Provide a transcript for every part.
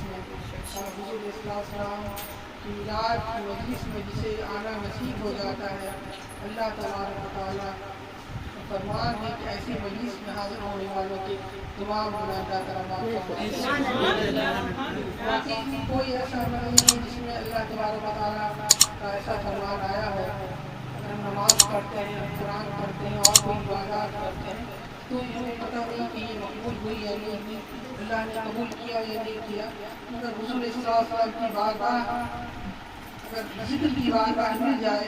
مجلس میں اور حضور السلام کی میلاد کی مجلس میں جسے آنا نصیب ہو جاتا ہے، اللہ تبارک و تعالیٰ فرمان ہے کہ ایسی مجلس میں حاضر ہونے والوں کے تمام گناہ اللہ تعالیٰ معاف فرماتا ہے۔ باقی کوئی ایسا عمل نہیں ہے جس میں اللہ تبارک و تعالیٰ کا ایسا فرمان آیا ہو۔ اگر ہم نماز پڑھتے ہیں، قرآن پڑھتے ہیں اور کوئی عبادات کرتے ہیں تو ہمیں پتہ نہیں کہ یہ مقبول ہوئی یا نہیں، اللہ نے قبول کیا یا نہیں کیا، مگر رسول صلی اللہ علیہ وسلم کی بارگاہ اگر ذکر کی بارگاہ مل جائے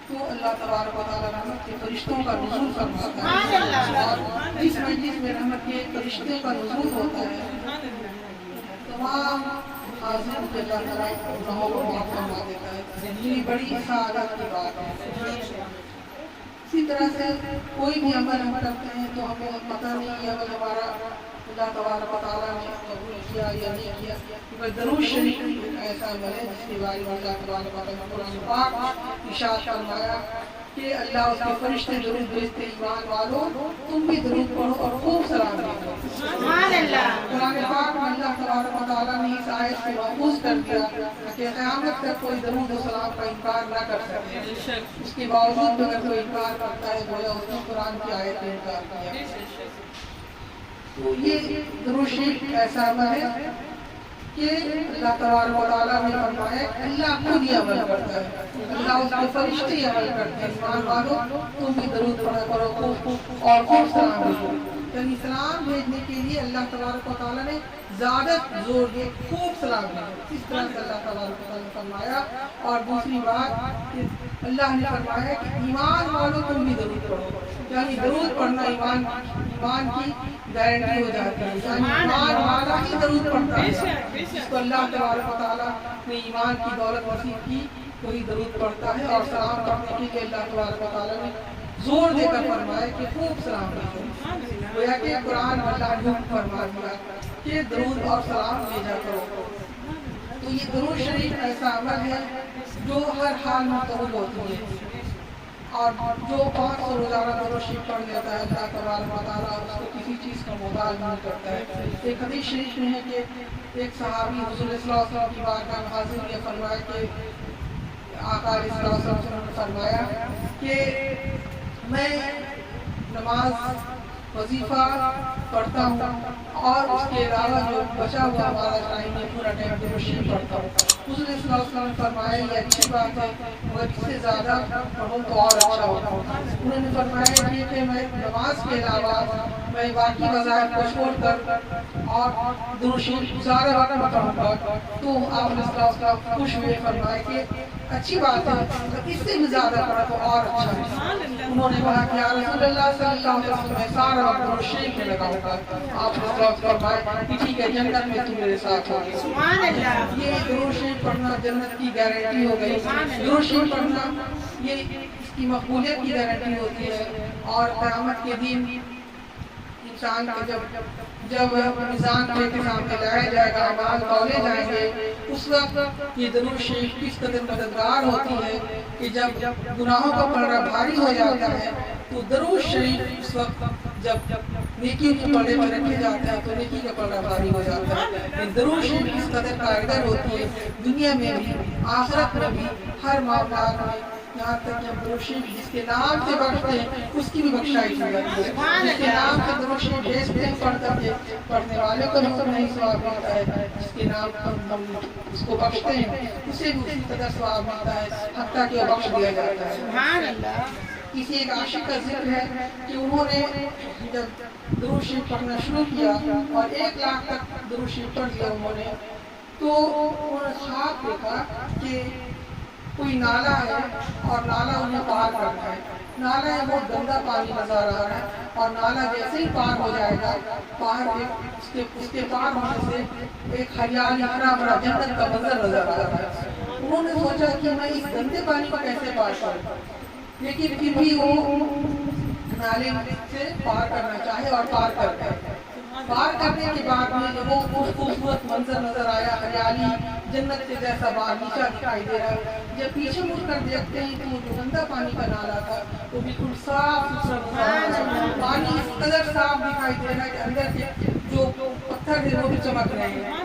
تو اللہ تبارک و تعالیٰ رحمت کے فرشتوں کا نزول فرماتا ہے، اور اس مجلس میں رحمت کے فرشتے کا نزول ہوتا ہے، تمام حاضروں کے اللہ تعالیٰ گناہوں کو معاف فرما دیتا ہے۔ یہ بڑی سعادت کی بات ہے۔ اسی طرح سے کوئی بھی عمل ہم کرتے ہیں تو ہمیں پتہ نہیں یہ عمل ہمارا اللہ تبارک و تعالیٰ نے قبول کیا یا نہیں کیا، کیونکہ درود شریف ایک ایسا عمل ہے جس کے بارے میں اللہ تبارک و تعالیٰ نے قرآن پاک ارشاد فرمایا کہ اللہ اس کے فرشتے درود بھیجتے، ایمان والو تم بھی درود پڑھو اور خوب سلام بھیجو۔ سبحان اللہ۔ قرآن پاک میں اللہ تبارک و تعالیٰ نے اس آیت کو محفوظ کر دیا کہ قیامت تک کوئی درود و سلام کا انکار نہ کر سکے، اس کے باوجود بھی اگر کوئی انکار کرتا ہے گویا اس نے قرآن کی آیت میں انکار کیا۔ تو یہ درود شریف ایسا عمل ہے کہ اللہ تبارک و تعالیٰ نے فرمایا اللہ خود یہ عمل کرتا ہے، اللہ اس کے فرشتے یہ عمل کرتے ہیں، ایمان والو تم بھی درود پڑھا کرو خوب اور خوب سلام بھیجو۔ یعنی سلام بھیجنے کے لیے اللہ تبارک و تعالیٰ نے زیادہ زور دیا، خوب سلام بھیجو، اس طرح سے اللہ تبارک و تعالیٰ نے فرمایا۔ اور دوسری بات کہ اللہ نے فرمایا کہ ایمان والو تم بھی درود پڑھو، یعنی درود پڑھنا ایمان کی گارنٹی ہو جاتی ہے، یعنی ایمان والا ہی درود پڑھتا ہے، جس کو اللہ تبارک و تعالیٰ نے ایمان کی دولت نصیب کی وہی درود پڑھتا ہے۔ اور سلام پڑھنے کے لیے اللہ تبارک و تعالیٰ نے زور دے کر فرمایا کہ خوب سلام بھیجو، گویا کہ قرآن اللہ نے حکم فرما دیا کہ درود اور سلام بھیجا کرو۔ تو یہ درود شریف ایسا عمل ہے جو ہر حال میں قبول ہوتی ہے، اور جو 500 روزانہ درود شریف پڑھ لیتا ہے اللہ تبارک و تعالیٰ اس کو کسی چیز کا محتاج نہیں کرتا ہے۔ ایک حدیث شریف میں ہے کہ ایک صحابی حضور صلی اللہ علیہ وسلم کی بارگاہ میں حاضر ہوئے، فرمایا کہ آقا علیہ الصلوۃ والسلام نے فرمایا کہ میں نماز وظیفہ پڑھتا ہوں اور اس کے علاوہ جو بچا ہوا ہمارا ٹائم ہے پورا ٹائم درود شریف پڑھتا ہوں۔ حضور صلی اللہ علیہ وسلم نے فرمایا یہ اچھی بات ہے، مگر اس سے زیادہ پڑھوں تو اور اچھا ہوتا۔ انہوں نے فرمایا کہ میں نماز کے علاوہ میں باقی وظائف کو چھوڑ کر اور درود شریف زیادہ وقت میں پڑھوں گا، تو آپ نے صلی اللہ علیہ وسلم خوش ہوئے، فرمایا کہ اچھی بات ہے، اس سے بھی زیادہ پڑھا تو اور اچھا ہے۔ انہوں نے کہا کہ یا رسول اللہ صلی اللہ علیہ وسلم میں سارا وقت درود شریف میں لگاؤں گا۔ آپ نے صلی اللہ علیہ وسلم فرمایا کہ ٹھیک ہے، جنت میں تم میرے ساتھ ہوگی۔ سبحان اللہ۔ یہ درود شریف پڑھنا جنت کی گارنٹی ہو گئی۔ درود شریف پڑھنا یہ اس کی مقبولیت کی گارنٹی ہوتی ہے، اور قیامت کے دن انسان کے جب میزان کے سامنے لایا جائے گا، اعمال تولے جائیں گے، اس وقت یہ درود شریف کس قدر مددگار ہوتی ہے کہ جب گناہوں کا پلڑا بھاری ہو جاتا ہے تو درود شریف اس وقت جب نیکیوں کے پلڑے پر رکھے جاتے ہیں تو نیکی کا پلڑا بھاری ہو جاتا ہے۔ درود شریف اس قدر کارگر ہوتی ہے دنیا میں بھی آخرت میں بھی، ہر معاملات میں، یہاں تک کہ ہم درود شریف جس کے نام سے بخشتے ہیں اس کی بھی بخشائش ہو جاتی ہے، جس کے نام سے درود شریف بھیجتے ہیں پڑھنے والوں کو بھی اتنا ہی ثواب ملتا ہے، جس کے نام پر ہم اس کو بخشتے ہیں اسے بھی اسی قدر ثواب ملتا ہے، حتیٰ کہ وہ بخش دیا جاتا ہے۔ سبحان اللہ۔ کسی ایک عاشق کا ذکر ہے کہ انہوں نے جب درود شریف پڑھنا شروع کیا اور 1 لاکھ تک درود شریف پڑھ لیا انہوں نے، تو انہوں نے خواب دیکھا کہ کوئی نالا ہے اور نالا انہیں پار کرنا ہے، نالا ہے بہت گندا پانی نظر آ رہا ہے، اور نالا جیسے ہی پار ہو جائے گا، اس کے پار ہونے سے ایک ہریالی ہرا بھرا جنت کا منظر نظر آ رہا ہے۔ انہوں نے سوچا کہ میں اس گندے پانی کو کیسے پار کروں، لیکن پھر بھی وہ نالے سے پار کرنا چاہے اور پار کر گئے۔ پار کرنے کے بعد میں جب وہ خوبصورت منظر نظر آیا، ہریالی جنت سے جیسا باغیچہ دکھائی دے رہا، جب پیچھے مڑ کر دیکھتے ہیں تو جو گندا پانی کا نالا تھا وہ بالکل صاف ستھرا پانی اس قدر صاف دکھائی دے رہا ہے کہ اندر کے جو پتھر تھے وہ بھی چمک رہے ہیں۔